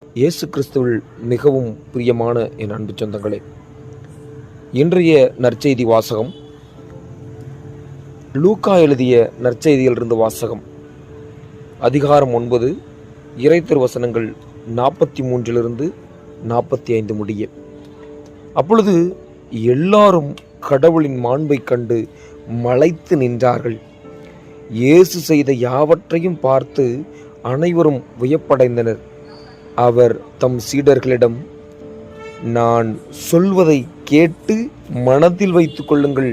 இயேசு கிறிஸ்துவில் மிகவும் பிரியமான என் அன்பு சொந்தங்களே, இன்றைய நற்செய்தி வாசகம் லூக்கா எழுதிய நற்செய்தியிலிருந்து வாசகம். அதிகாரம் 9, இறை திருவசனங்கள் 43 45 முடிய. அப்பொழுது எல்லாரும் கடவுளின் மாண்பை கண்டு மலைத்து நின்றார்கள். இயேசு செய்த யாவற்றையும் பார்த்து அனைவரும் வியப்படைந்தனர். அவர் தம் சீடர்களிடம், நான் சொல்வதை கேட்டு மனதில் வைத்துக் கொள்ளுங்கள்.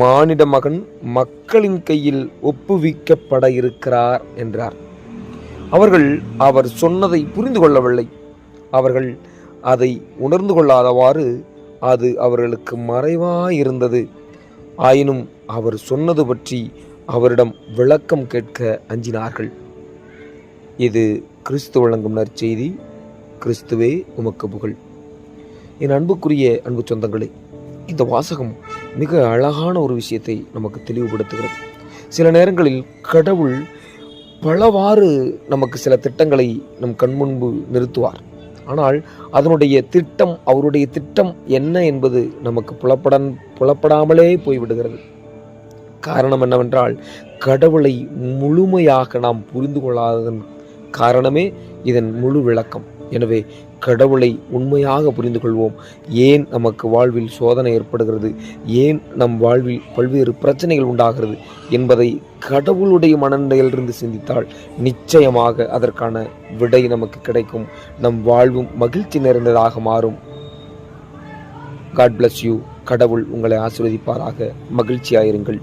மானிட மகன் மக்களின் கையில் ஒப்புவிக்கப்பட இருக்கிறார் என்றார். அவர்கள் அவர் சொன்னதை புரிந்து கொள்ளவில்லை. அவர்கள் அதை உணர்ந்து கொள்ளாதவாறு அது அவர்களுக்கு மறைவாயிருந்தது. ஆயினும் அவர் சொன்னது பற்றி அவரிடம் விளக்கம் கேட்க அஞ்சினார்கள். இது கிறிஸ்து வழங்கும் நற்செய்தி. கிறிஸ்துவே உமக்கு புகழ். என் அன்புக்குரிய அன்பு சொந்தங்களே, இந்த வாசகம் மிக அழகான ஒரு விஷயத்தை நமக்கு தெளிவுபடுத்துகிறது. சில நேரங்களில் கடவுள் பலவாறு நமக்கு சில திட்டங்களை நம் கண்முன்பு நிறுத்துவார். ஆனால் அதனுடைய திட்டம், அவருடைய திட்டம் என்ன என்பது நமக்கு புலப்படாமலே போய்விடுகிறது. காரணம் என்னவென்றால், கடவுளை முழுமையாக நாம் புரிந்து கொள்ளாததன் காரணமே இதன் முழு விளக்கம். எனவே கடவுளை உண்மையாக புரிந்து கொள்வோம். ஏன் நமக்கு வாழ்வில் சோதனை ஏற்படுகிறது, ஏன் நம் வாழ்வில் பல்வேறு பிரச்சனைகள் உண்டாகிறது என்பதை கடவுளுடைய மனநிலையிலிருந்து சிந்தித்தால் நிச்சயமாக அதற்கான விடை நமக்கு கிடைக்கும். நம் வாழ்வும் மகிழ்ச்சி நிறைந்ததாக மாறும். God bless you. கடவுள் உங்களை ஆசீர்வதிப்பாராக. மகிழ்ச்சியாயிருங்கள்.